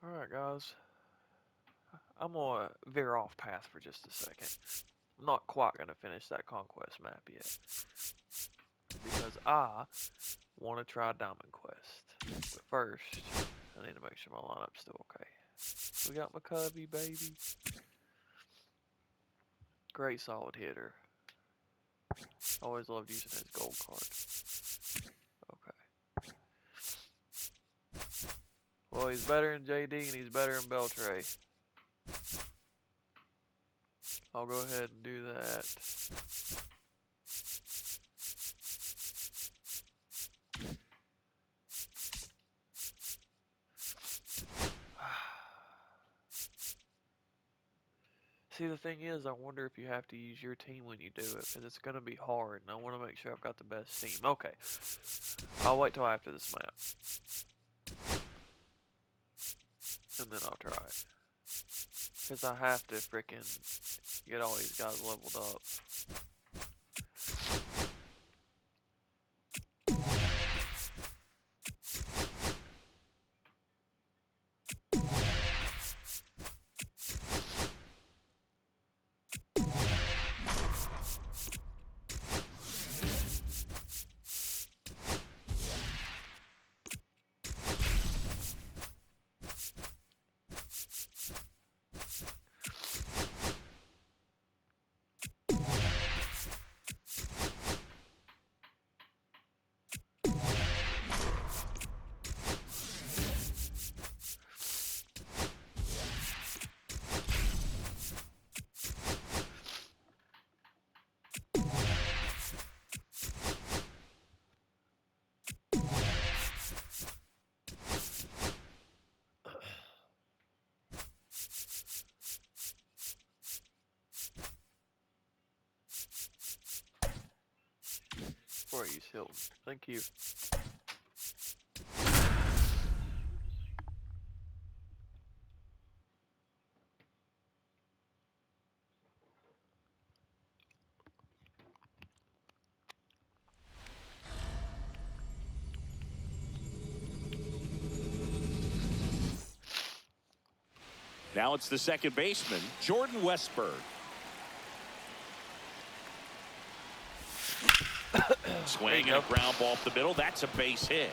Alright, guys. I'm gonna veer off path for just a second. I'm not quite gonna finish that Conquest map yet. Because I want to try Diamond Quest. But first, I need to make sure my lineup's still okay. We got McCovey, baby. Great solid hitter. Always loved using his gold card. Okay. Well, he's better than JD and he's better than Beltray. I'll go ahead and do that. See, the thing is, I wonder if you have to use your team when you do it, because it's going to be hard, and I want to make sure I've got the best team. Okay. I'll wait till after this map. And then I'll try it. Because I have to frickin' get all these guys leveled up. Before I use Hilton. Thank you. Now it's the second baseman, Jordan Westberg. Swing and a ground ball up the middle. That's a base hit.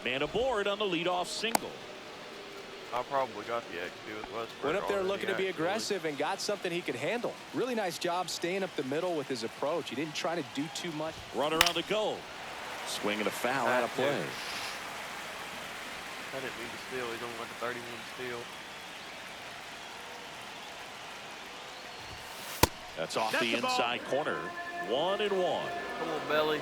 Man aboard on the leadoff single. I probably got the XP with Westbrook. Went up there looking to be aggressive and got something he could handle. Really nice job staying up the middle with his approach. He didn't try to do too much. Runner on the go. Swing and a foul out of play. I didn't mean to steal. He's only like a 31 steal. That's off the inside corner. 1-1. Come on, Belly.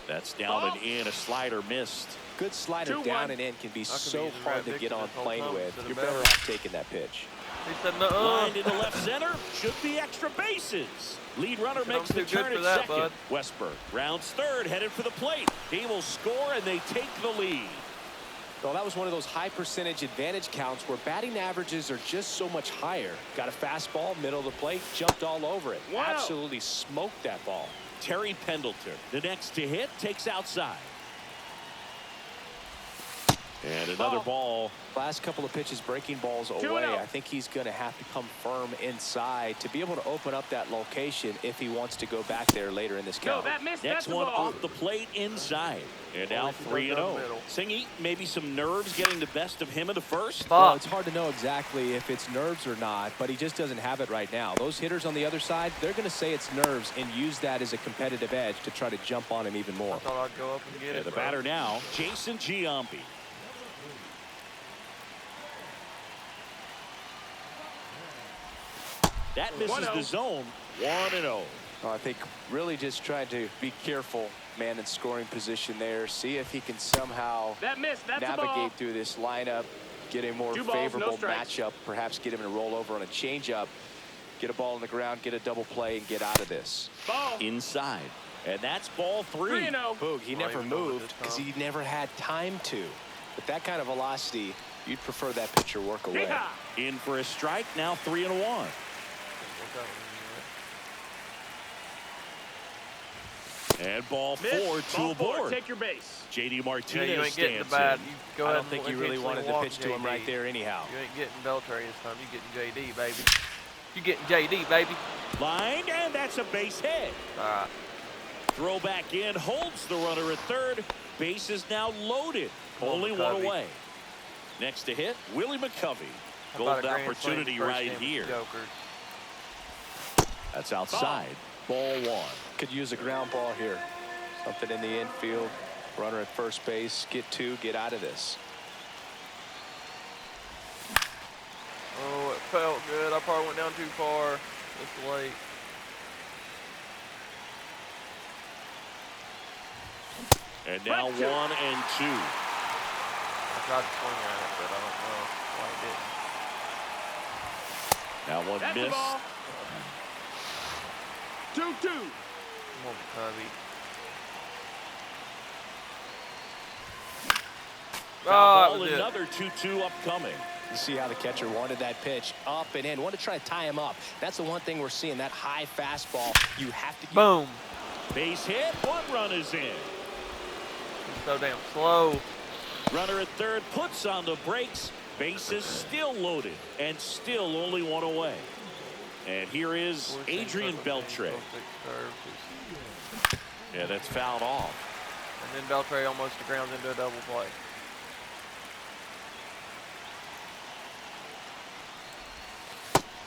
That's down and in. A slider missed. Good slider down and in can be so hard to get on plane with. You're better off taking that pitch. He said no. Lined into left center. Should be extra bases. Lead runner makes the turn at second. Westberg rounds third, headed for the plate. He will score, and they take the lead. Well, that was one of those high percentage advantage counts where batting averages are just so much higher. Got a fastball, middle of the plate, jumped all over it. Wow. Absolutely smoked that ball. Terry Pendleton, the next to hit, takes outside. And another ball. Last couple of pitches breaking balls away. I think he's going to have to come firm inside to be able to open up that location if he wants to go back there later in this count. Next one off the plate inside. And now 3-0. Singy, maybe some nerves getting the best of him in the first. Well, it's hard to know exactly if it's nerves or not, but he just doesn't have it right now. Those hitters on the other side, they're going to say it's nerves and use that as a competitive edge to try to jump on him even more. I thought I'd go up and get it. The batter now, Jason Giambi. That misses the zone. 1-0. I think really just trying to be careful, man, in scoring position there. See if he can somehow navigate through this lineup, get a more favorable matchup, perhaps get him to roll over on a changeup, get a ball on the ground, get a double play, and get out of this. Inside. And that's ball 3. 3-0. Boog, he never moved because he never had time to. With that kind of velocity, you'd prefer that pitcher work away. In for a strike, now 3-1. And ball four, two aboard. Take your base. JD Martinez you ain't getting the stands bat. in. You go I ahead don't think and you really wanted to pitch to him JD. right there anyhow. You ain't getting Beltray this time. You getting JD, baby. You getting JD, baby. Line, and that's a base hit. All right. Throw back in, holds the runner at third. Base is now loaded. Only one away. Next to hit, Willie McCovey. Golden opportunity right here. Jokers. That's outside. Ball one. Could use a ground ball here. Something in the infield. Runner at first base. Get two. Get out of this. Oh, it felt good. I probably went down too far. It's late. And now 1 and 2. I tried to swing at it, but I don't know why I didn't. Now one That's miss. the ball. 2-2. Come on, Cubby. Ball, another 2-2 upcoming. You see how the catcher wanted that pitch up and in. Wanted to try to tie him up. That's the one thing we're seeing. That high fastball. You have to. Boom. Base hit. 1 run is in. So damn slow. Runner at third puts on the brakes. Base is still loaded and still only 1 away. And here is Adrian Beltre. Yeah, that's fouled off. And then Beltre almost grounds into a double play.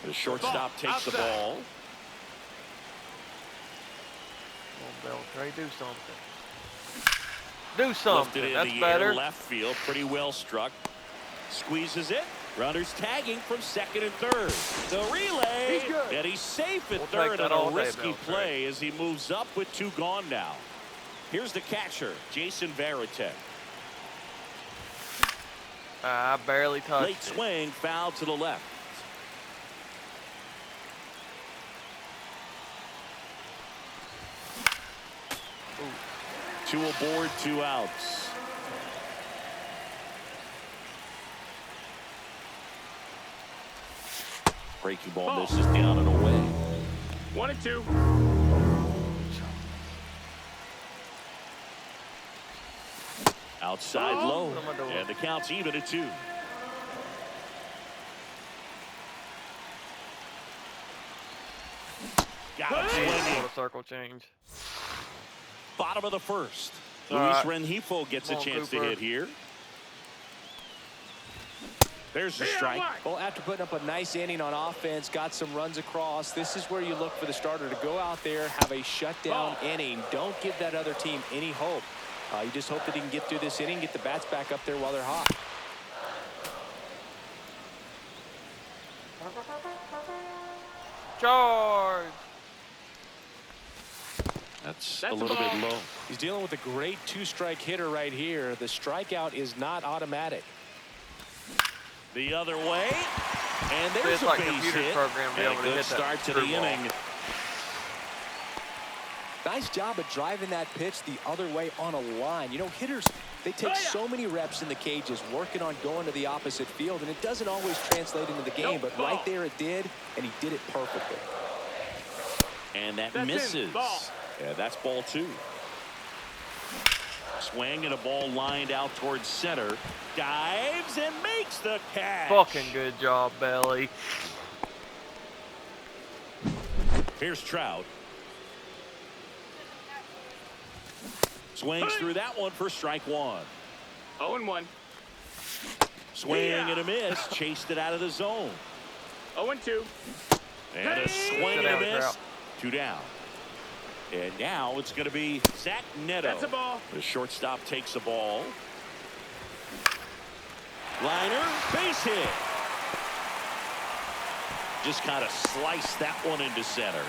The shortstop takes the ball. Come on, Beltre, do something. Do something. That's better. Left field, pretty well struck. Squeezes it. Runners tagging from second and third. The relay, and he's safe at third on a risky play as he moves up with 2 gone now. Here's the catcher, Jason Varitek. I barely touched Late swing, foul to the left. Ooh. 2 aboard, 2 outs. Breaking ball misses down and away. 1 and 2. Outside low, and the count's even at 2. Got it swinging. A circle change. Bottom of the first. All Luis right. Rengifo gets a chance Cooper. to hit here. There's the strike. Well, after putting up a nice inning on offense, got some runs across, this is where you look for the starter to go out there, have a shutdown inning. Don't give that other team any hope. You just hope that he can get through this inning, get the bats back up there while they're hot. Charge. That's a little bit low. He's dealing with a great 2-strike hitter right here. The strikeout is not automatic. The other way, and there's a like base computer hit. program to be And able a to good hit that start to the screwball. inning. Nice job of driving that pitch the other way on a line. You know, hitters, they take so many reps in the cages working on going to the opposite field, and it doesn't always translate into the game, but right there it did, and he did it perfectly. And that misses. Yeah, that's ball 2. Swing and a ball lined out towards center. Dives and makes the catch. Fucking good job, Belly. Here's Trout. Swings through that one for strike 1. 0-1. Swing and a miss. Chased it out of the zone. 0-2. And a swing and a miss. 2 down. And now it's going to be Zach Neto. That's a ball. The shortstop takes the ball. Liner, base hit. Just kind of sliced that one into center.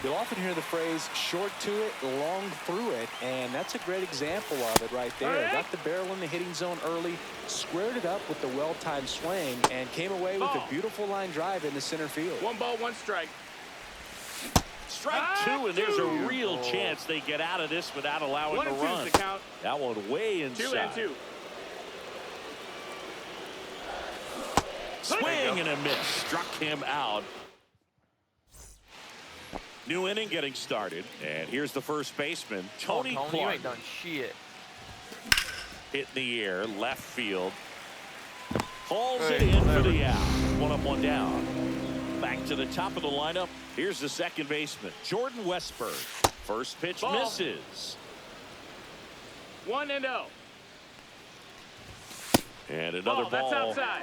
You'll often hear the phrase short to it, long through it, and that's a great example of it right there. Got the barrel in the hitting zone early, squared it up with the well-timed swing, and came away with a beautiful line drive into center field. 1 ball, 1 strike. Strike 2, and there's a real chance they get out of this without allowing 1 a and 2's run. the count. That one way inside. 2 and 2. Swing and a miss. Struck him out. New inning getting started. And here's the first baseman, Tony Tony, Clark. you ain't done shit. Hit in the air, left field. Hauls it in for the out. One up, one down. Back to the top of the lineup. Here's the second baseman, Jordan Westburg. First pitch misses. 1-0. And another ball. That's outside.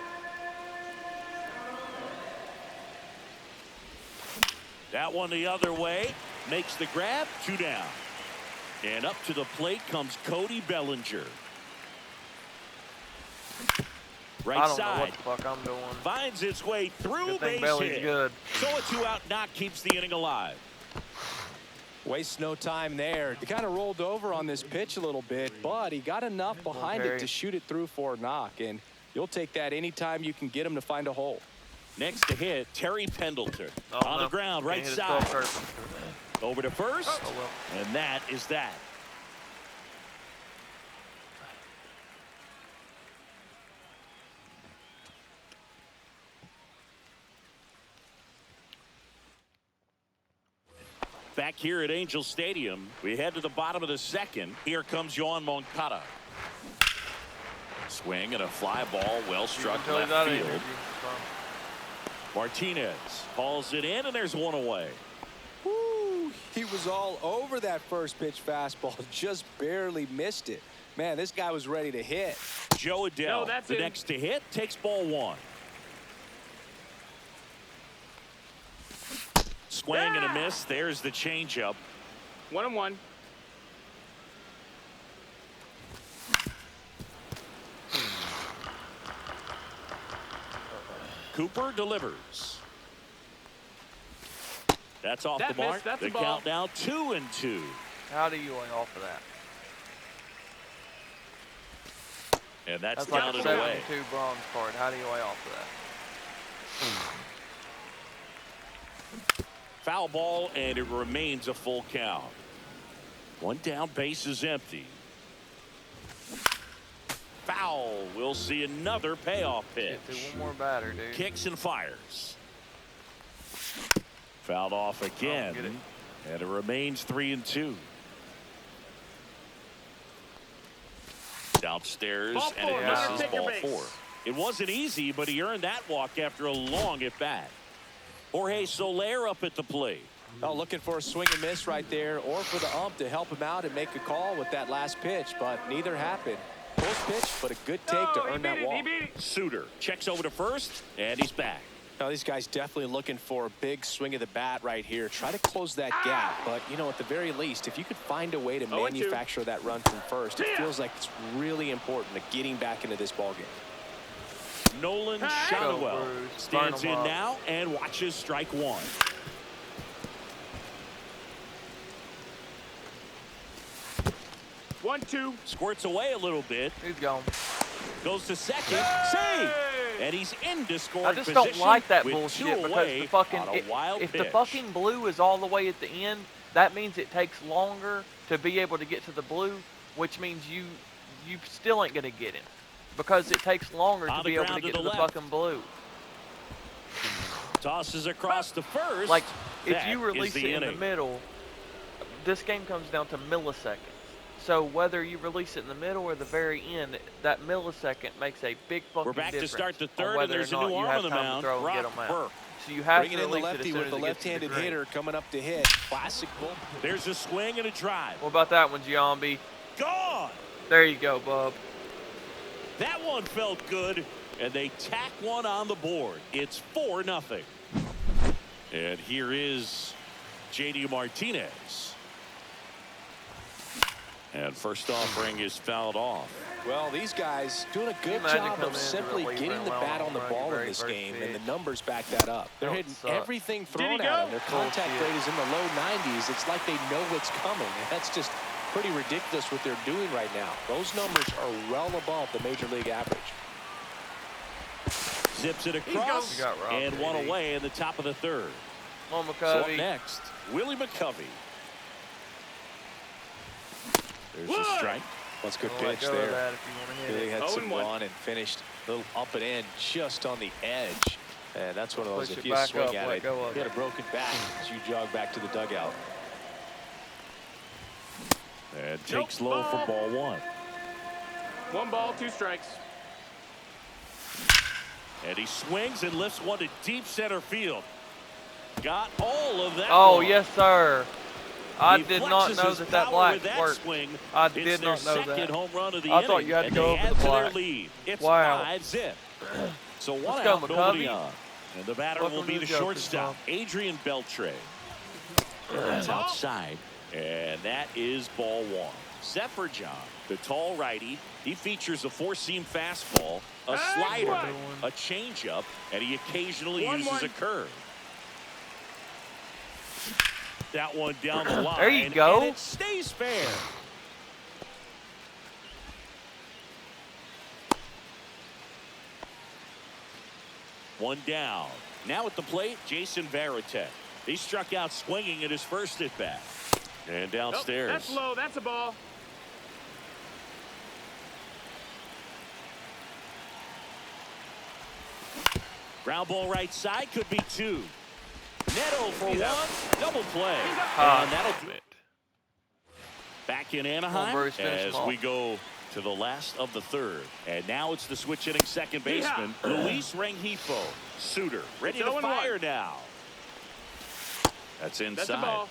That one the other way. Makes the grab. 2 down. And up to the plate comes Cody Bellinger. Right I don't side. know what the fuck I'm doing. Finds its way through. Good thing base Belly's hit. good. So a 2-out knock keeps the inning alive. Wastes no time there. He kind of rolled over on this pitch a little bit, but he got enough behind it to shoot it through for a knock. And you'll take that anytime you can get him to find a hole. Next to hit, Terry Pendleton. Oh, On no. the ground, right Can't hit side. it first. Over to first. Oh, well. And that is that. Back here at Angel Stadium, we head to the bottom of the second. Here comes Yoan Moncada. Swing and a fly ball, well struck left field. Martinez hauls it in, and there's one away. Woo, he was all over that first pitch fastball, just barely missed it. Man, this guy was ready to hit. Joe Adele, that's the it. next to hit, takes ball 1. Swing and a miss. There's the changeup. 1-1. Cooper delivers. That's off That the mark. missed. That's the a ball. count now 2-2. How do you lay off of that? And that's That's like a counted away. 72 bronze card. How do you lay off of that? Foul ball, and it remains a full count. One down, base is empty. Foul. We'll see another payoff pitch. Get through one more batter, dude. Kicks and fires. Fouled off again. Get it. And it remains 3-2. Downstairs, Ball and it four, misses take your ball base. 4. It wasn't easy, but he earned that walk after a long at bat. Jorge Soler up at the plate. Oh, looking for a swing and miss right there, or for the ump to help him out and make a call with that last pitch, but neither happened. Close pitch, but a good take to earn that walk. Suter checks over to first, and he's back. Now, these guys definitely looking for a big swing of the bat right here. Try to close that gap, but, you know, at the very least, if you could find a way to 0-2. manufacture that run from first, it feels like it's really important to getting back into this ballgame. Nolan Go, Shotwell Bruce. stands Burn in 'em up. now and watches strike 1. One, two. Squirts away a little bit. He's gone. Goes to second. Save. And he's into scoring I just position don't like that with bullshit 2 because away the fucking on a wild if pitch. the fucking blue is all the way at the end, that means it takes longer to be able to get to the blue, which means you still ain't gonna get him because it takes longer On to the be able ground to to get to the the left. fucking blue. Tosses across the first. Like if That you is release it in the inning. middle, this game comes down to milliseconds. So whether you release it in the middle or the very end, that millisecond makes a big fucking We're back to difference start the on third, and whether or there's a not new you arm have on the time to mound. throw and get Brock 'em out. Burke. So you have Bringing to in the release it lefty as soon with as the it gets to the left-handed green. hitter coming up to hit. Classic bull. There's a swing and a drive. What about that one, Giambi? Gone. There you go, bub. That one felt good, and they tack one on the board. It's 4-0. And here is J.D. Martinez. And first offering is fouled off. Well, these guys doing a good Imagine job coming of into simply the reliever getting the and bat on the allowing ball your in this very game, first and the pitch. numbers back that up. They're That hitting sucks. everything thrown he at go? them. Their contact Bullshit. rate is in the low 90s. It's like they know what's coming, and that's just pretty ridiculous what they're doing right now. Those numbers are well above the major league average. Zips it across, You got robbed, and one JD. away in the top of the third. Come on, So up McCovey. next, Willie McCovey. There's a Wood. strike. That's a good Let pitch go of there. that if you want to hit Really it. had some 0-1. run and finished a little up and in just on the edge. And that's one of those, Push if it you back swing up, at let it, go of get it. a broken back as you jog back to the dugout. And takes low for ball 1. 1 ball, 2 strikes. And he swings and lifts one to deep center field. Got all of that. Oh, one. yes, sir. I He did not flexes know his that that power black with that worked. swing. I It's did their not know second that. home run of the I inning, thought you had to and go they over add the to their black. lead. It's Wow. 5-zip. So one Let's go, out, nobody McCovey. on. And the batter Welcome will be to the the Joker shortstop, Club. Adrian Beltre. That's outside. And that is ball 1. Set for John, the tall righty. He features a 4-seam fastball, a slider, a changeup, and he occasionally uses a curve. That one down the line. There you go. And it stays fair. One down. Now at the plate, Jason Varitek. He struck out swinging at his first at bat. And downstairs. Nope, that's low. That's a ball. Ground ball right side, could be 2. Neto for 1, double play. Ah, And that'll do it. Back in Anaheim Bruce, finish as him we off. go to the last of the 3rd. And now it's the switch hitting second baseman, Luis Rengifo. Suter ready It's to 0-1. fire now. That's That's a inside. ball.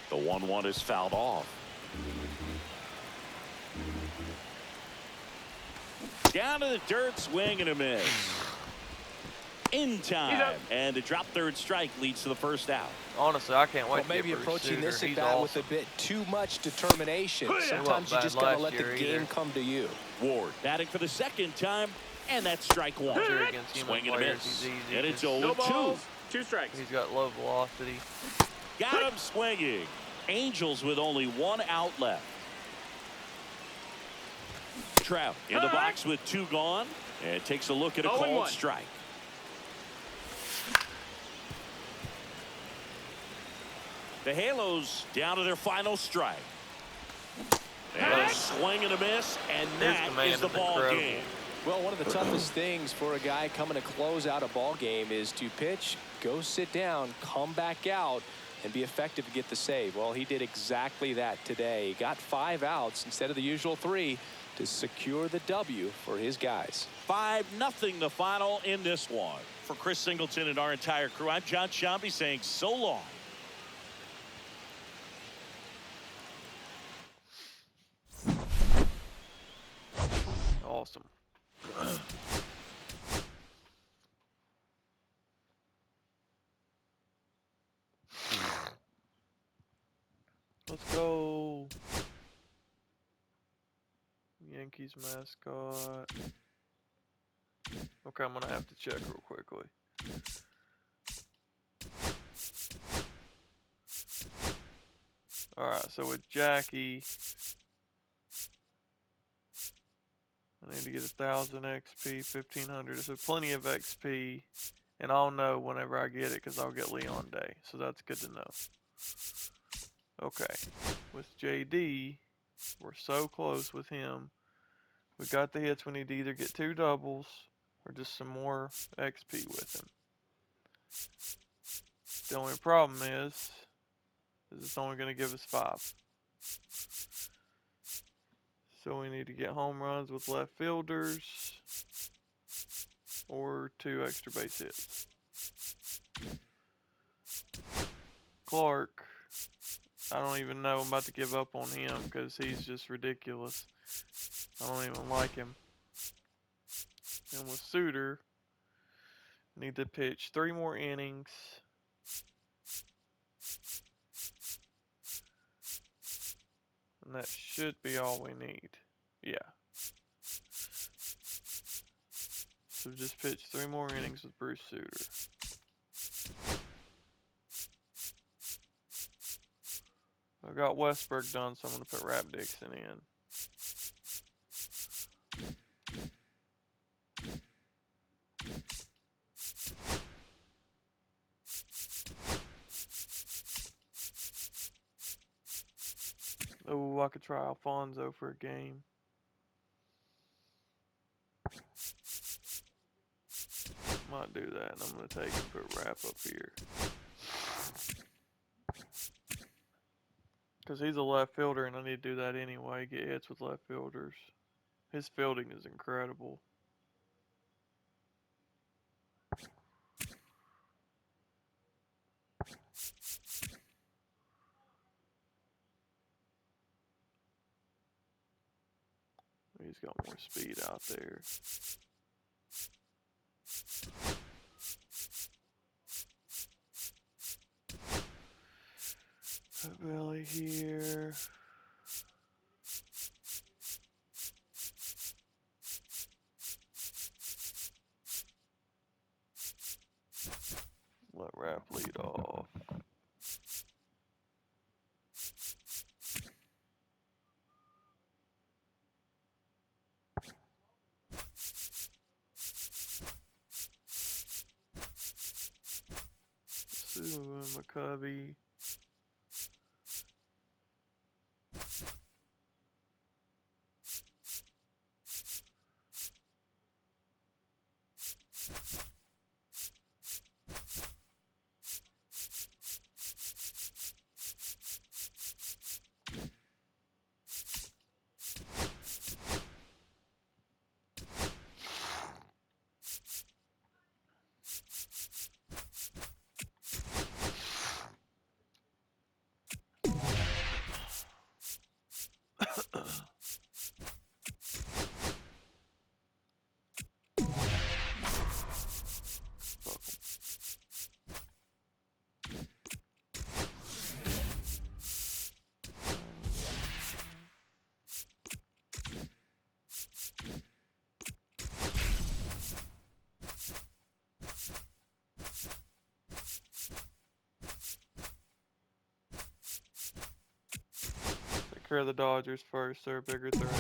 The 1-1 is fouled off. Down to the dirt, swing and a miss. In time, and the drop third strike leads to the first out. Honestly, I can't wait Well, to maybe get Bruce approaching this Sutter. at He's bat awesome. with a bit too much determination. Sometimes you bad just gotta last let the year game either. come to you. Ward batting for the second time, and that's strike 1. Sure, against human Swing and a players, miss. he's easy. And it's He's- 0-2. No balls, 2 strikes. He's got low velocity. Got him swinging. Angels with only 1 out left. Trout in the box with 2 gone, and takes a look at a 0-1. called strike. The Halos down to their final strike. And a swing and a miss, and that is the ball game. Well, one of the toughest things for a guy coming to close out a ball game is to pitch, go sit down, come back out, and be effective to get the save. Well, he did exactly that today. He got 5 outs instead of the usual 3 to secure the W for his guys. 5-0 the final in this one. For Chris Singleton and our entire crew, I'm John Shambi saying so long. Awesome. Let's go. Yankees mascot. Okay, I'm gonna have to check real quickly. Alright, so with Jackie, I need to get 1,000 XP, 1,500. So plenty of XP, and I'll know whenever I get it because I'll get Leon Day. So that's good to know. Okay, with JD, we're so close with him. We got the hits. We need to either get 2 doubles or just some more XP with him. The only problem is it's only going to give us 5. So we need to get home runs with left fielders or 2 extra base hits. Clark, I don't even know. I'm about to give up on him because he's just ridiculous. I don't even like him. And with Suter, need to pitch 3 more innings. And that should be all we need. Yeah. So just pitch 3 more innings with Bruce Suter. I got Westberg done, so I'm going to put Rap Dixon in. Oh, I could try Alfonso for a game. not do that, and I'm going to take and put Rapp up here. Because he's a left fielder, and I need to do that anyway, get hits with left fielders. His fielding is incredible. He's got more speed out there. Put Billy here. Let Rapp lead off. Sue McCovey. Take care of the Dodgers first. They're a bigger threat.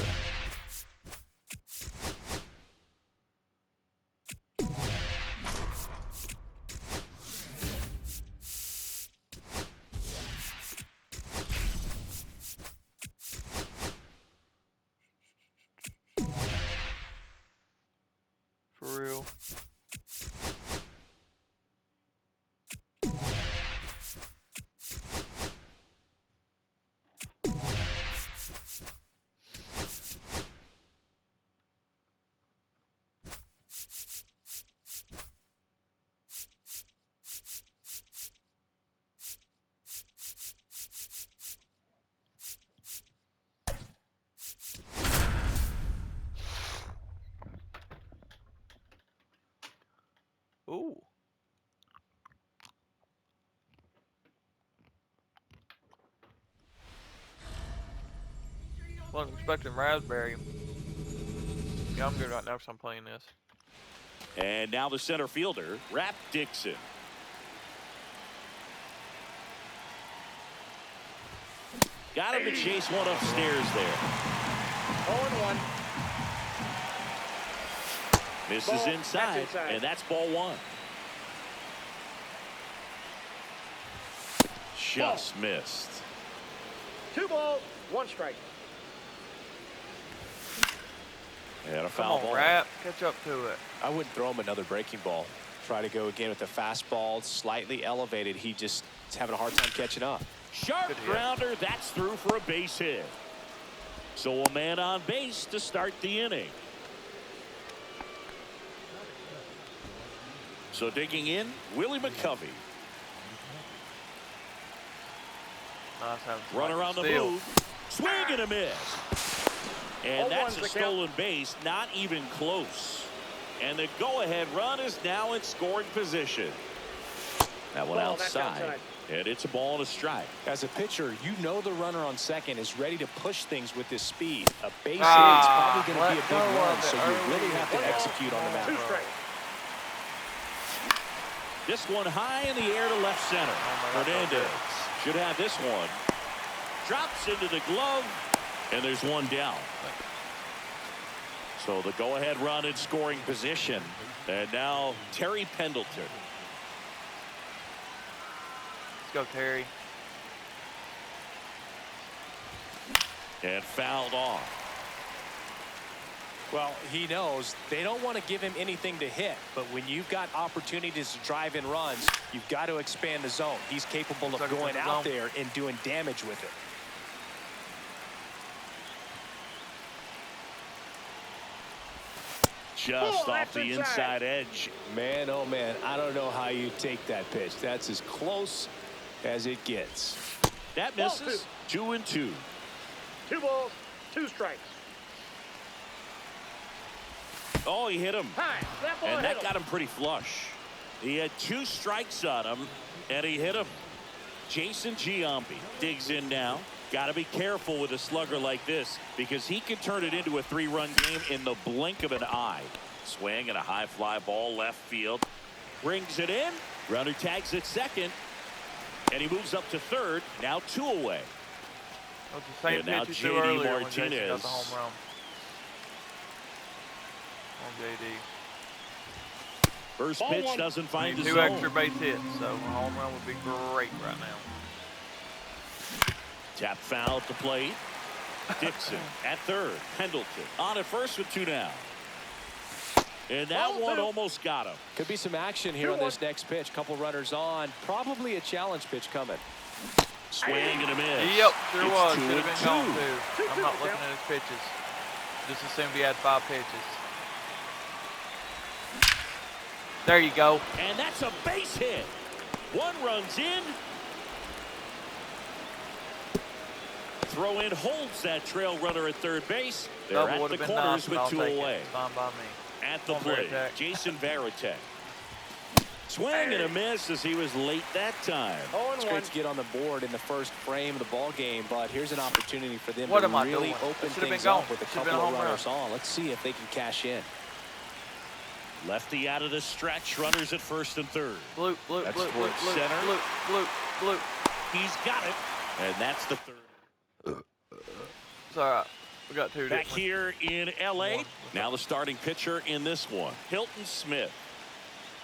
For real. Ooh. Wasn't expecting raspberry. Yeah, I'm good right now because I'm playing this. And now the center fielder, Rapp Dixon. Got him to chase one upstairs there. 0-1. Misses Ball. inside, That's inside, and that's ball one. Just missed. 2 balls, 1 strike. And a Come foul on, ball. Rapp. Catch up to it. I wouldn't throw him another breaking ball. Try to go again with the fastball, slightly elevated. He just is having a hard time catching up. Sharp grounder, that's through for a base hit. So a man on base to start the inning. So digging in, Willie McCovey. Nice having Runner on the move. Swing and a miss. And that's a stolen base, not even close. And the go-ahead run is now in scoring position. That one outside. And it's a ball and a strike. As a pitcher, you know the runner on second is ready to push things with his speed. A base hit is probably going to be a big run, so you really have to execute on the mound. 2 strikes. This one high in the air to left center. Hernandez should have this one. Drops into the glove, and there's one down. So the go-ahead run in scoring position. And now Terry Pendleton. Let's go, Terry. And fouled off. Well, he knows they don't want to give him anything to hit, but when you've got opportunities to drive in runs, you've got to expand the zone. He's capable of going out there and doing damage with it. Just off the inside edge. Man, oh man, I don't know how you take that pitch. That's as close as it gets. That misses. 2-2. 2 balls, 2 strikes. Oh, he hit him. High. That ball And hit that got him pretty flush. He had 2 strikes on him, and he hit him. Jason Giambi digs in now. Got to be careful with a slugger like this because he can turn it into a 3-run game in the blink of an eye. Swing and a high fly ball left field. Brings it in. Runner tags at second. And he moves up to third. Now 2 away. That's the same And now pitch you threw J.D. earlier when Jason Martinez. got the home run. On JD. First pitch doesn't find the 2 zone. extra base hits, so a home run would be great right now. Tap foul at the plate. Dixon at third. Pendleton on at first with 2 down. And that one almost got him. Could be some action here on this next pitch. Couple runners on. Probably a challenge pitch coming. Swing and a miss. Yep, there It's was. 2 Should have been and gone 2. too. I'm not looking at his pitches. Just assumed he had 5 pitches. There you go. And that's a base hit. 1 runs in. Throw in holds that trail runner at third base. They're Double at would the have been corners nice, with but I'll 2 take away. it. It's fine by me. At the Come on, plate, Varitek. Jason Varitek. Swing and a miss as he was late that time. It's great to get on the board in the first frame of the ball game, but here's an opportunity for them What to am I really doing? open Should've been things gone. up with a Should've couple been a of home runners on. Let's see if they can cash in. Lefty out of the stretch. Runners at first and third. Blue, That's blue, towards blue, center. blue, blue, blue. He's got it. And that's the third. It's all right. We got 2. Back didn't we? here in L.A. Now the starting pitcher in this one, Hilton Smith.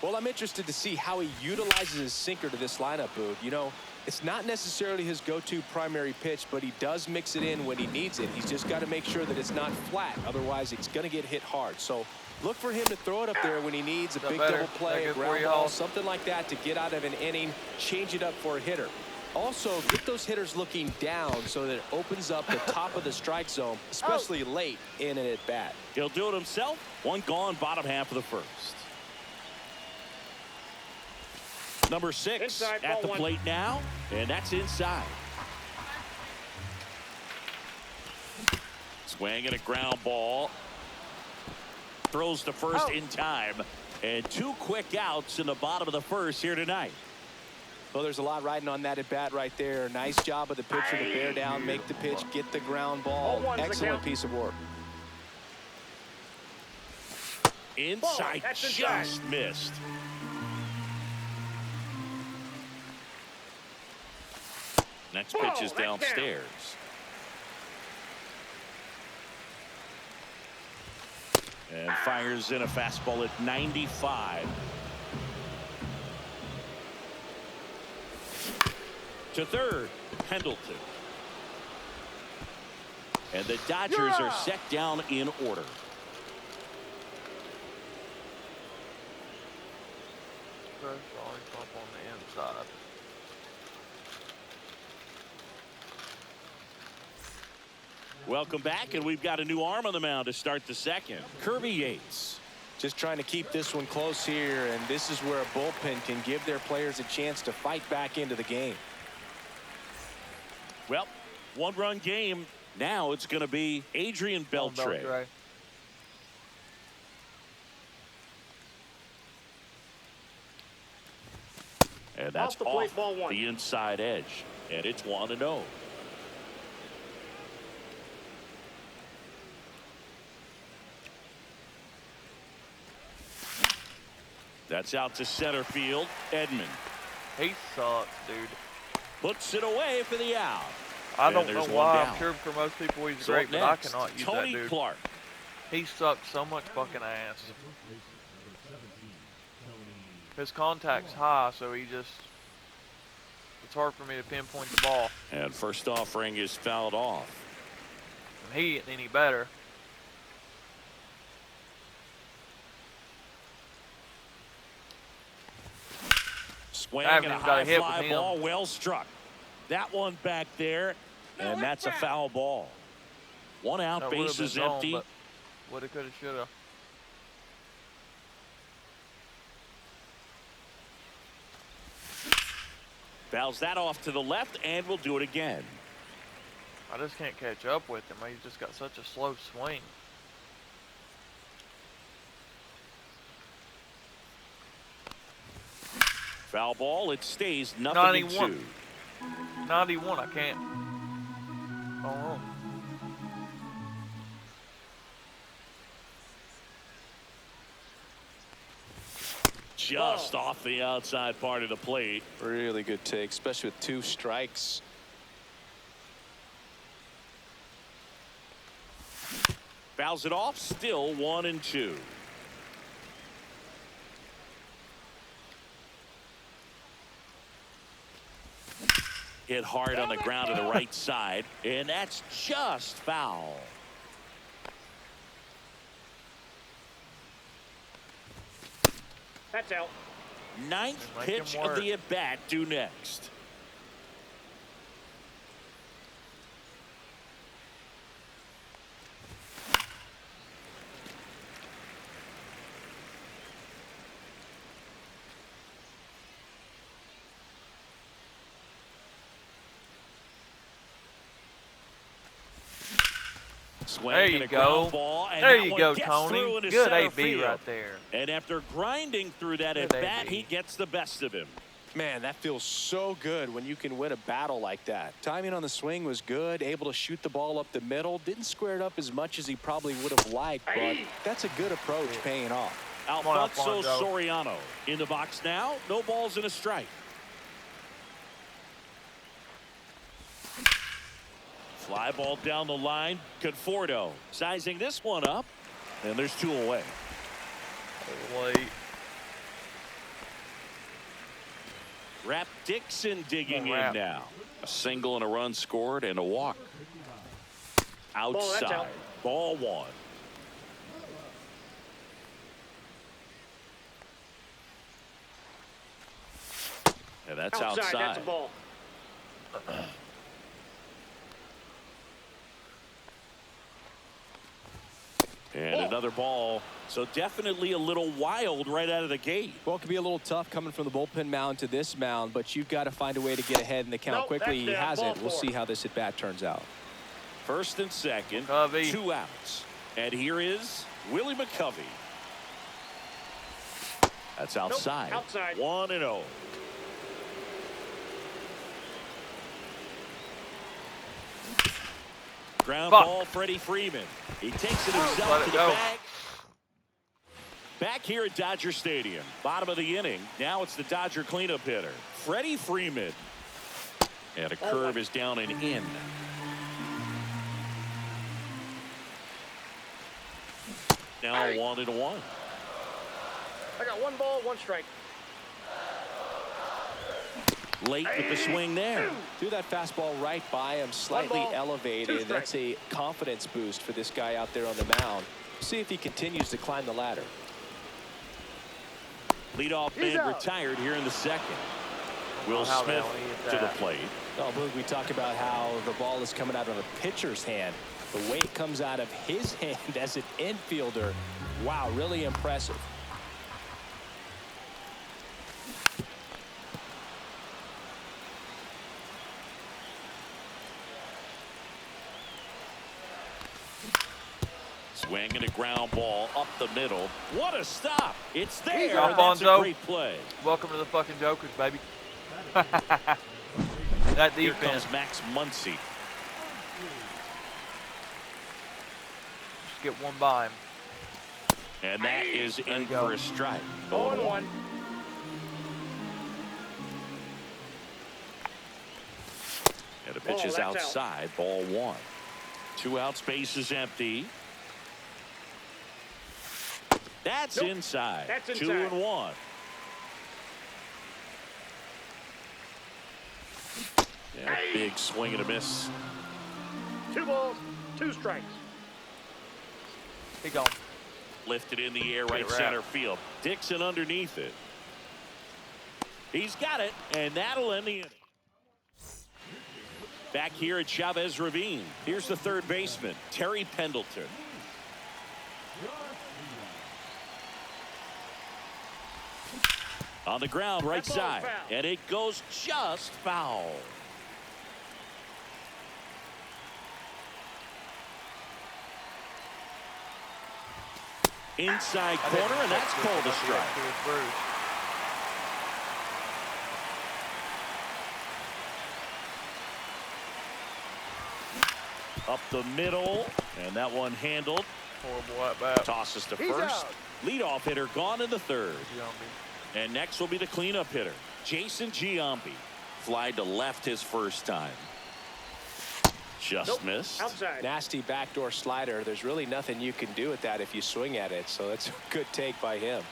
Well, I'm interested to see how he utilizes his sinker to this lineup, Boog. You know, it's not necessarily his go-to primary pitch, but he does mix it in when he needs it. He's just got to make sure that it's not flat. Otherwise, it's going to get hit hard. So look for him to throw it up there when he needs a big double play, a ground ball, something like that to get out of an inning, change it up for a hitter. Also, get those hitters looking down so that it opens up the top of the strike zone, especially late in an at-bat. He'll do it himself. 1 gone, bottom half of the first. Number 6 Inside, at the ball 1. plate now, and that's inside. Swing and a ground ball. Throws to first in time, and 2 quick outs in the bottom of the first here tonight. Well, there's a lot riding on that at bat right there. Nice job of the pitcher to bear down, make the pitch, get the ground ball. Excellent piece of work. Inside, just missed. Next pitch is downstairs. And fires in a fastball at 95. To third, Pendleton. And the Dodgers are set down in order. First up on the inside. Welcome back, and we've got a new arm on the mound to start the second. Kirby Yates. Just trying to keep this one close here, and this is where a bullpen can give their players a chance to fight back into the game. Well, 1-run game. Now it's going to be Adrian Beltre. And that's off the inside edge. And it's 1-0. That's out to center field. Edman. He sucks, dude. Puts it away for the out. I And don't there's know one why. down. I'm sure for most people he's So great, up but I next, cannot use Tony that dude. Clark. He sucks so much fucking ass. His contact's high, so he just... It's hard for me to pinpoint the ball. And first offering is fouled off. And he ain't any better. Swing and a high fly ball, well struck. That one back there, and that's a foul ball. One out, bases empty. Woulda, coulda, shoulda. Fouls that off to the left, and we'll do it again. I just can't catch up with him. He's just got such a slow swing. Foul ball, it stays 0-2. 91, I can't. Oh. Just off the outside part of the plate. Really good take, especially with 2 strikes. Fouls it off, still 1-2. Hit hard on the ground to the right side, and that's just foul. That's out. 9th pitch of the at-bat due next. There you go. There you go, Tony. Good AB right there. And after grinding through that at-bat, he gets the best of him. Man, that feels so good when you can win a battle like that. Timing on the swing was good, able to shoot the ball up the middle. Didn't square it up as much as he probably would have liked, but that's a good approach paying off. Alfonso Soriano in the box now. No balls and a strike. Fly ball down the line. Conforto sizing this one up, and there's 2 away. Late. Rap Dixon digging in now. A single and a run scored and a walk. Outside. Ball 1. And that's outside. That's a ball. And another ball. So definitely a little wild right out of the gate. Well, it could be a little tough coming from the bullpen mound to this mound, but you've got to find a way to get ahead in the count quickly. He hasn't. We'll see how this at bat turns out. First and second, McCovey. 2 outs. And here is Willie McCovey. That's outside. Outside. 1-0. Ground ball, Freddie Freeman. He takes it himself to the bag. Back here at Dodger Stadium, bottom of the inning. Now it's the Dodger cleanup hitter, Freddie Freeman. And a curve is down and in. Now 1-1. I got 1 ball, 1 strike. Late with the swing there. Threw that fastball right by him, slightly elevated. That's a confidence boost for this guy out there on the mound. See if he continues to climb the ladder. Leadoff man retired here in the second. Will Smith to the plate. Oh, Boog, we talk about how the ball is coming out of a pitcher's hand. The way it comes out of his hand as an infielder, wow, really impressive. Swing and a ground ball up the middle. What a stop. It's there. Alfonso. That's a great play. Welcome to the fucking Jokers, baby. That defense. Here comes Max Muncy. Just get one by him. And that is in for a strike. 0-1. And the pitch is outside. Ball 1. 2 outs, base is empty. That's inside. That's inside. 2-1. Yeah, big swing and a miss. 2 balls, 2 strikes. He gone. Lifted in the air, right center field. Dixon underneath it. He's got it, and that'll end the inning. Back here at Chavez Ravine, here's the third baseman, Terry Pendleton. On the ground, right side, and it goes just foul. Inside corner, and that's called a strike. Up the middle, and that one handled. Horrible at bat. Tosses to first. Leadoff hitter gone in the third. And next will be the cleanup hitter, Jason Giambi. Fly to left his first time. Just missed. Outside. Nasty backdoor slider. There's really nothing you can do with that if you swing at it. So that's a good take by him.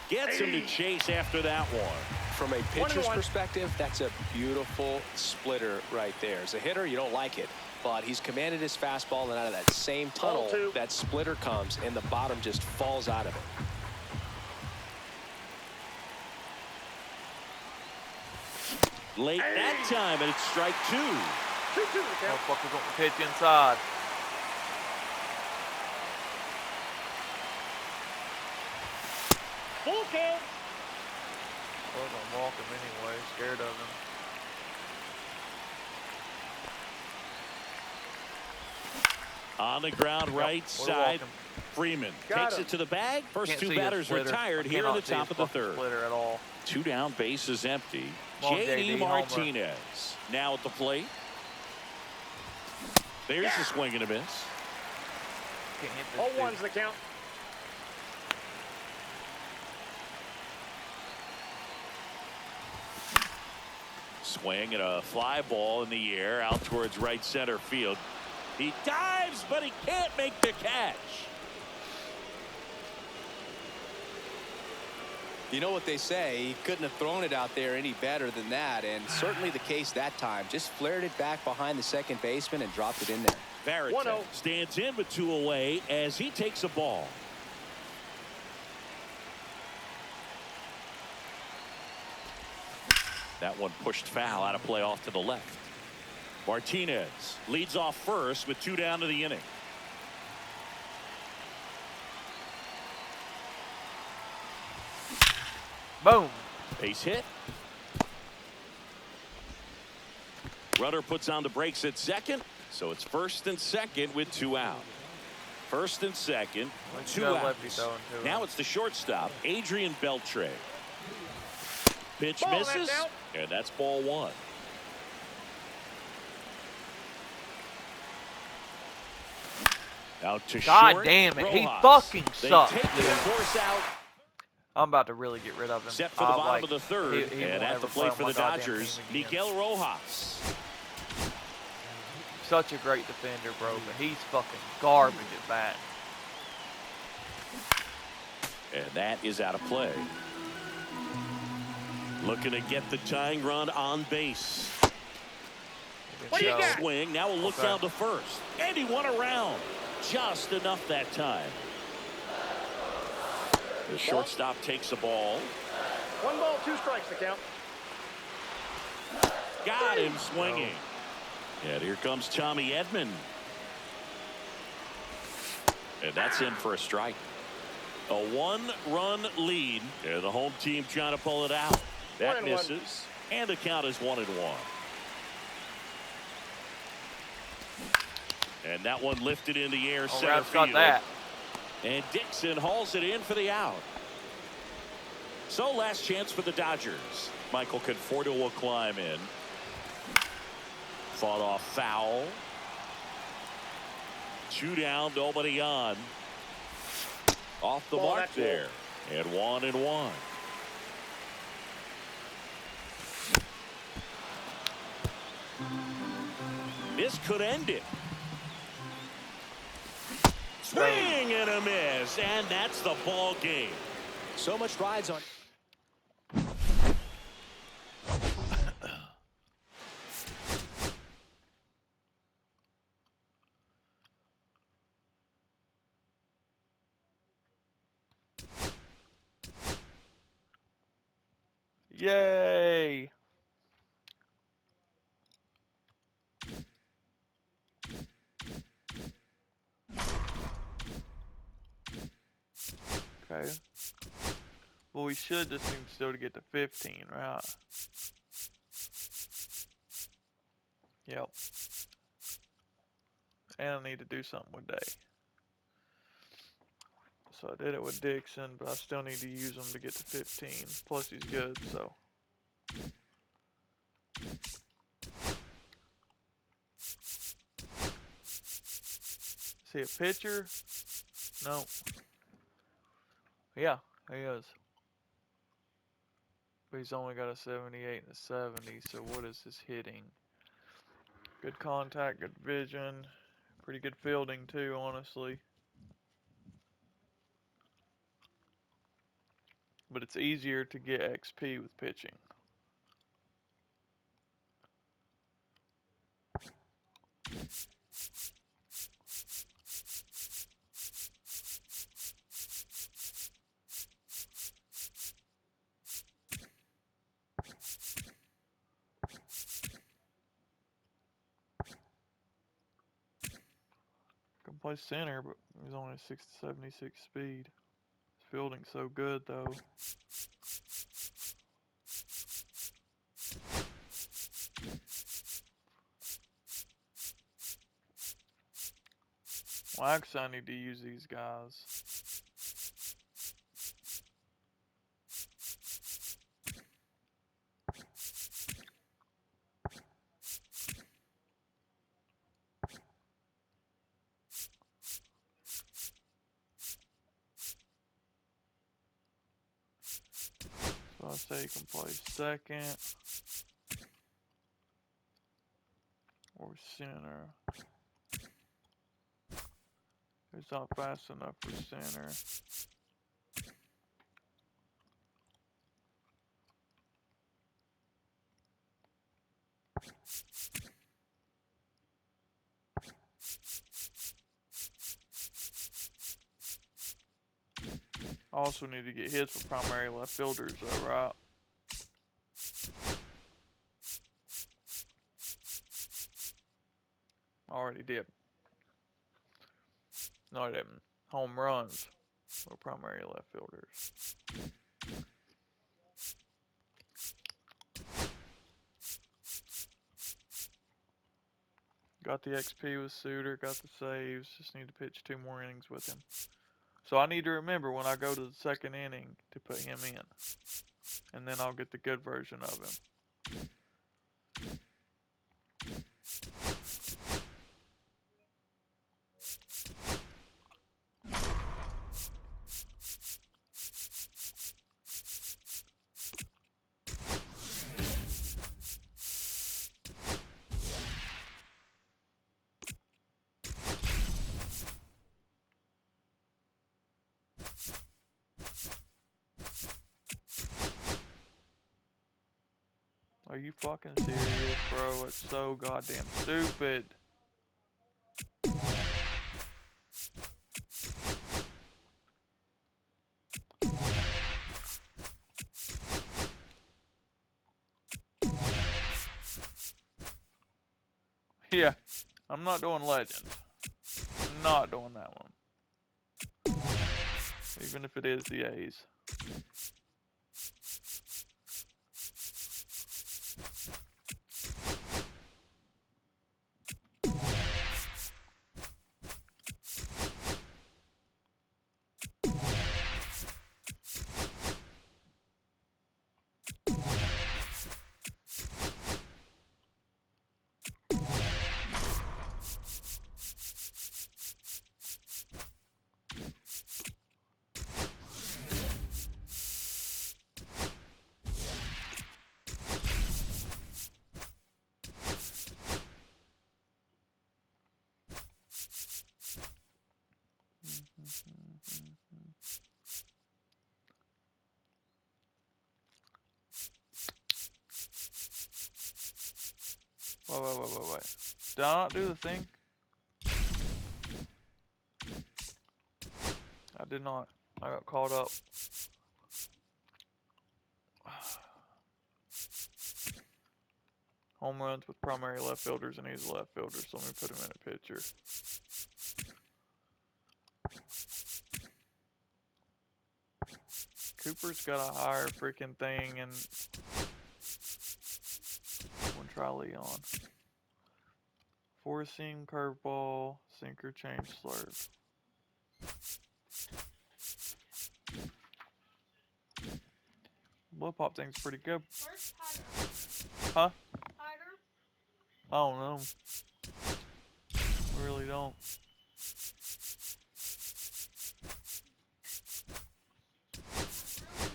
Gets him to chase after that one. From a pitcher's perspective, that's a beautiful splitter right there. As a hitter, you don't like it, but he's commanded his fastball, and out of that same tunnel, that splitter comes, and the bottom just falls out of it. Late that time, and it's strike two. Motherfucker's on the pitch inside. Full count. I was gonna walk him anyway, scared of him. On the ground, right side. Freeman takes it to the bag. First two batters retired here in the top of the third. At all. Two down, bases empty. JD Martinez now at the plate. There's the swing and a miss. Can't hit this 0-1's the count. Swing and a fly ball in the air out towards right center field. He dives, but he can't make the catch. You know what they say, he couldn't have thrown it out there any better than that, and certainly the case that time. Just flared it back behind the second baseman and dropped it in there. Varitek stands in with two away as he takes a ball. That one pushed foul, out of play off to the left. Martinez leads off first with two down to the inning. Boom. Base hit. Runner puts on the brakes at second, so it's first and second with two out. First and second, two outs. Now it's the shortstop, Adrian Beltre. Pitch misses, and that's ball one. Out to God short. damn it, Rojas. he fucking sucks. They take the force out. I'm about to really get rid of him. Set for the bottom of the third, and at the plate for the Dodgers, Miguel Rojas. Such a great defender, bro, but he's fucking garbage at bat. And that is out of play. Looking to get the tying run on base. What do you got? Swing. Now we'll look down to first. And he won around. Just enough that time. The shortstop takes the ball. 1 ball, 2 strikes, the count. Got him swinging. And here comes Tommy Edman. And that's in for a strike. A 1-run lead. And the home team trying to pull it out. That misses. And the count is 1-1. And that one lifted in the air center field. And Dixon hauls it in for the out. So last chance for the Dodgers. Michael Conforto will climb in. Fought off foul. 2 down, nobody on. Off the mark there. And 1-1. This could end it. Swing and a miss, and that's the ball game. So much rides on. Yay! Okay. Well, we should just need still to get to 15, right? Yep. And I need to do something with Day. So I did it with Dixon, but I still need to use him to get to 15. Plus he's good, so. Is he a pitcher? No. Yeah, he is. But he's only got a 78 and a 70, so what is his hitting? Good contact, good vision, pretty good fielding too, honestly. But it's easier to get XP with pitching. Can play center, but he's only a 76 speed. His fielding's so good though. Well, actually, I need to use these guys. So I say you can play second or center. He's not fast enough for center. Also need to get hits for primary left fielders though, right? Already did. No, I didn't. Home runs for primary left fielders. Got the XP with Suter, got the saves, just need to pitch 2 more innings with him. So I need to remember when I go to the second inning to put him in. And then I'll get the good version of him. Are you fucking serious, bro? It's so goddamn stupid. Yeah, I'm not doing Legend. Not doing that one. Even if it is the A's. Wait. Did I not do the thing? I did not. I got caught up. Home runs with primary left fielders, and he's a left fielder, so let me put him in a pitcher. Cooper's got a higher freaking thing, and we'll try Leon. Four seam, curveball, sinker, change, slurve. Blow pop thing's pretty good. Where's Tiger? Huh? Tiger? I don't know. I really don't.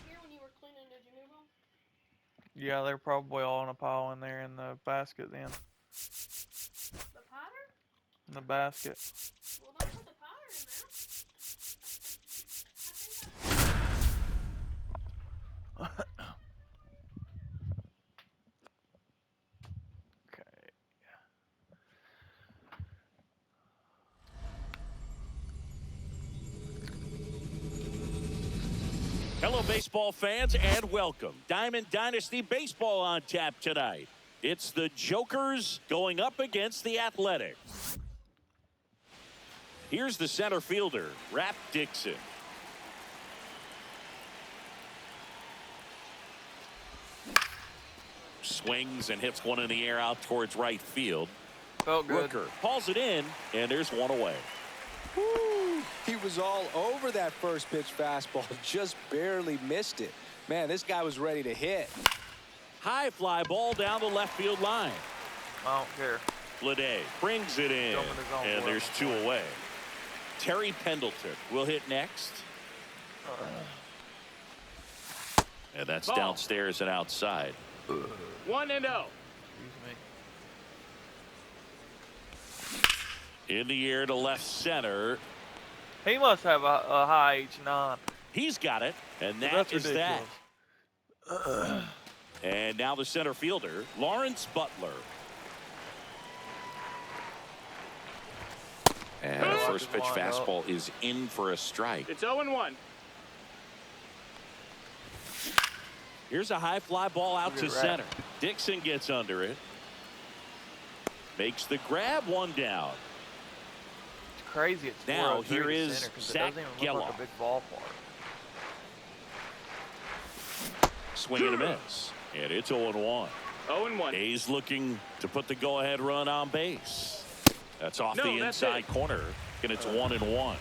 Here when you were cleaning, did you move them? Yeah, they're probably all in a pile in there in the basket then. The powder? In the basket. Well, don't put the powder in there. Okay. Hello, baseball fans, and welcome. Diamond Dynasty Baseball on tap tonight. It's the Jokers going up against the Athletics. Here's the center fielder, Rap Dixon. Swings and hits one in the air out towards right field. Felt good. Rooker hauls it in, and there's one away. Woo! He was all over that first pitch fastball, just barely missed it. Man, this guy was ready to hit. High fly ball down the left field line. I don't care. Lede brings it in, and there's two away. Terry Pendleton will hit next. And that's Ball. downstairs and outside. 1-0. Excuse me. In the air to left center. He must have a high H9. He's got it, and that That's is ridiculous. that. And now the center fielder, Lawrence Butler. And the first pitch fastball is in for a strike. It's 0-1. Here's a high fly ball out to center. Dixon gets under it. Makes the grab, one down. It's crazy. It's Now 403 here to is center 'cause it Zach doesn't even look like Geloff. a big ballpark. Swing and a miss. And it's 0-1. 0-1. A's looking to put the go-ahead run on base. That's off the that's inside it. corner, and it's 1-1.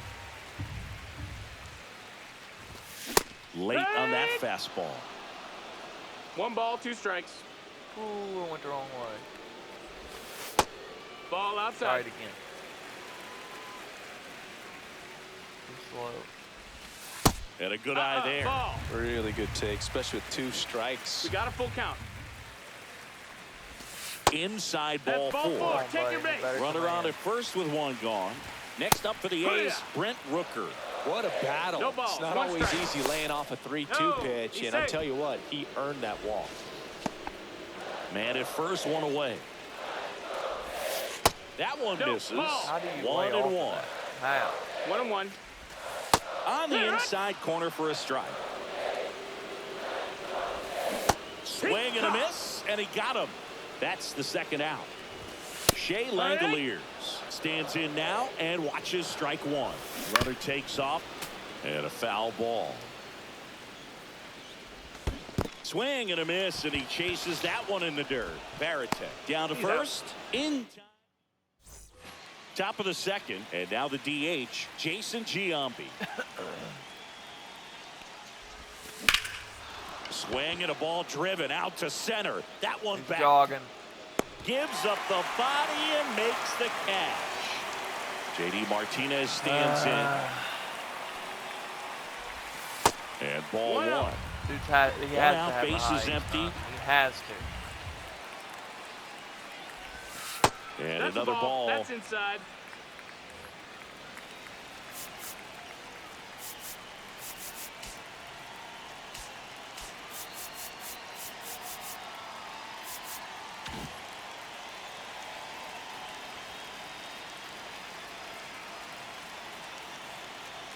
Late on that fastball. 1 ball, 2 strikes. Ooh, I went the wrong way. Ball Try outside. it again. Too slow. And a good eye there. Ball. Really good take, especially with 2 strikes. We got a full count. Inside That's ball ball 4. four. Take your base. Runner on at first with 1 gone. Next up for the A's, Brent Rooker. What a battle. No ball, It's not 1 always strike. easy laying off a 3-2 No, pitch, he's and I'll safe. tell you what, he earned that walk. Man at first, 1 away. That one No, misses. ball. How do you 1-1. How? 1-1. On the inside corner for a strike. Swing and a miss, and he got him. That's the second out. Shea Langoliers stands in now and watches strike 1. Runner takes off, and a foul ball. Swing and a miss, and he chases that one in the dirt. Baratek down to first. In time. Top of the second, and now the DH, Jason Giambi. Swing and a ball driven out to center. That one He's back. jogging. Gives up the body and makes the catch. JD Martinez stands in. And ball 1. Dude's he has to out, have a base high is empty. H9. He has to. And That's another a ball. That's inside.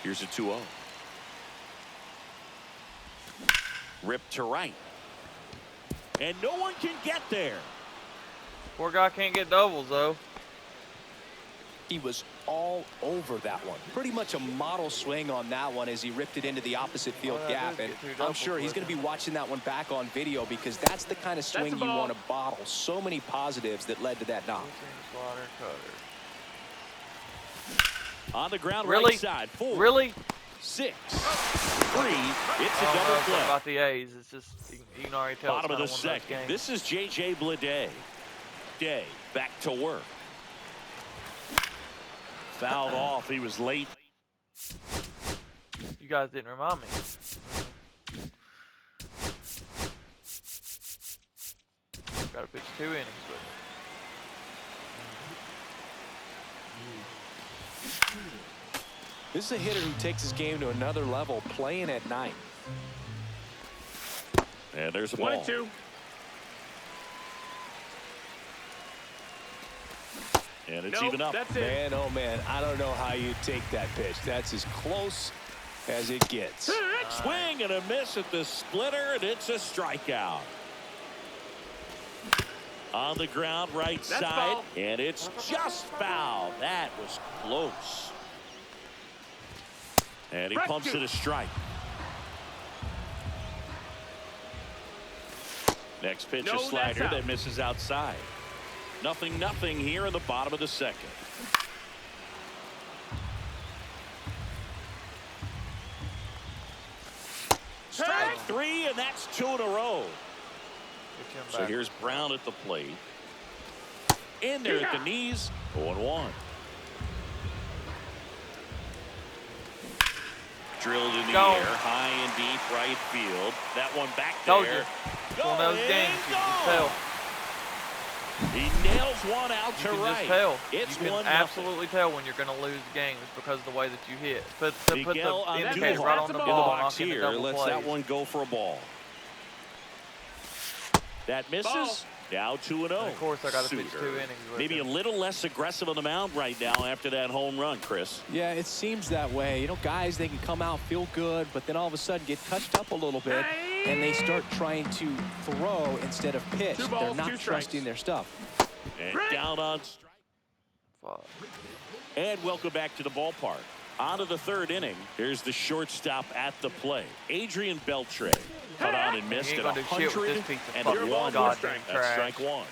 Here's a 2-0. Ripped to right. And no one can get there. Poor guy can't get doubles though. He was all over that one. Pretty much a model swing on that one as he ripped it into the opposite field gap. And I'm sure he's going to be watching that one back on video because that's the kind of swing you want to bottle. So many positives that led to that knock. On the ground, Really? right side. 4. Really? 6. 3. It's a I don't double know play. about the A's. It's just you can already tell. Bottom of the it's kinda one second. those games. This is J.J. Bleday. Day back to work. Fouled off. He was late. You guys didn't remind me. Got to pitch 2 innings, but. This is a hitter who takes his game to another level, playing at night. And there's a 1 ball. and 2. And it's Nope, even up. that's it. Man, oh man, I don't know how you take that pitch. That's as close as it gets. Swing and a miss at the splitter, and it's a strikeout. On the ground, right That's side, foul. and it's just foul. That was close. And he pumps it a strike. Next pitch, No, a that's slider out. that misses outside. 0-0 here in the bottom of the second. Strike 3, and that's 2 in a row. Get him So back. here's Brown at the plate. In there at the knees, 0-1. Drilled in the Go. air, high and deep right field. That one back Told there. you. It's one of those games you can tell. He nails one out You to can right. just tell. It's you can 1-0. absolutely tell when you're going to lose games because of the way that you hit. Put the Miguel on indicator Duval right on the in ball. the box knocking the here. double Lets plays. that one go for a ball. That misses. Ball. Now 2-0. And of course, I got to pitch 2 Suter. innings with Maybe a him. little less aggressive on the mound right now after that home run, Chris. Yeah, it seems that way. You know, guys, they can come out, feel good, but then all of a sudden get touched up a little bit, and they start trying to throw instead of pitch. 2 balls, They're not 2 strikes. trusting their stuff. And down on strike. Fuck. And welcome back to the ballpark. On to the 3rd inning. Here's the shortstop at the play. Adrian Beltre. Cut on and missed He at ain't gonna do shit with this piece of and fucking one. goddamn That's trash. strike 1.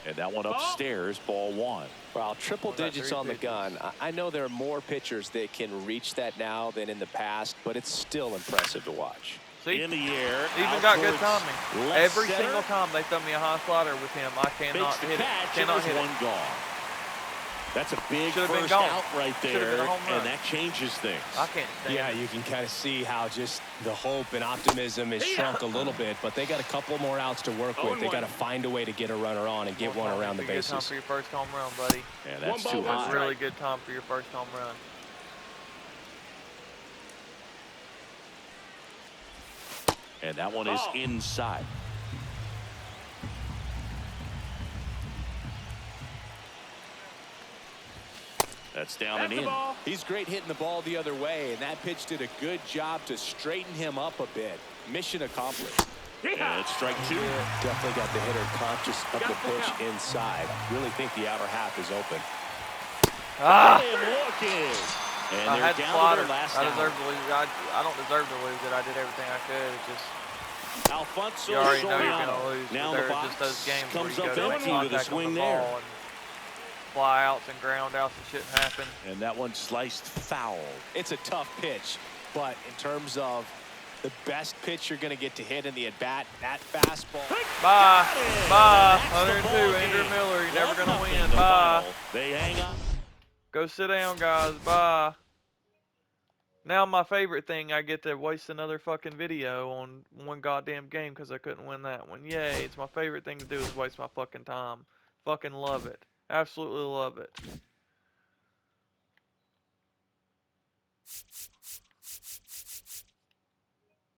And that one upstairs, ball 1. Wow, triple Well, that's digits 3 on the pitches. gun. I know there are more pitchers that can reach that now than in the past, but it's still impressive to watch. See? In the air. Even out got good towards timing. left Every center. single time they throw me a high slider with him, I Makes cannot the hit it. catch. It Cannot was hit one it. gone. That's a big Should've been first gone. out right Should've been there, a home run. and that changes things. I can't stand Yeah, it. you can kind of see how just the hope and optimism is shrunk a little bit, but they got a couple more outs to work with. They got to find a way to get a runner on and get one around the Good time bases. for your first home run, buddy. Yeah, that's 1 ball, too 1 high. strike. Really good time for your first home run. And that one is Ball. inside. That's down That's and the in. ball. He's great hitting the ball the other way, and that pitch did a good job to straighten him up a bit. Mission accomplished. And it's strike 2. Definitely got the hitter conscious of Got the full pitch count. inside. Really think the outer half is open. Ah! And looking. And I they're had down slider. to their last I out. deserve to lose. I don't deserve to lose it. I did everything I could. It just Alfonso you already know you're Soriano. gonna lose. Now There in the are box. just those games Comes where up you go to empty make with a contact on swing the there. ball and fly outs and ground outs that shouldn't happen. And that one sliced foul. It's a tough pitch, but in terms of the best pitch you're going to get to hit in the at-bat, that fastball. Bye. Bye. That's the 102. ball Andrew game. Miller. You're never gonna 1-0 win. the Bye. final. They hang on. Go sit down, guys. Bye. Now my favorite thing, I get to waste another fucking video on one goddamn game because I couldn't win that one. Yay, it's my favorite thing to do is waste my fucking time. Fucking love it. Absolutely love it.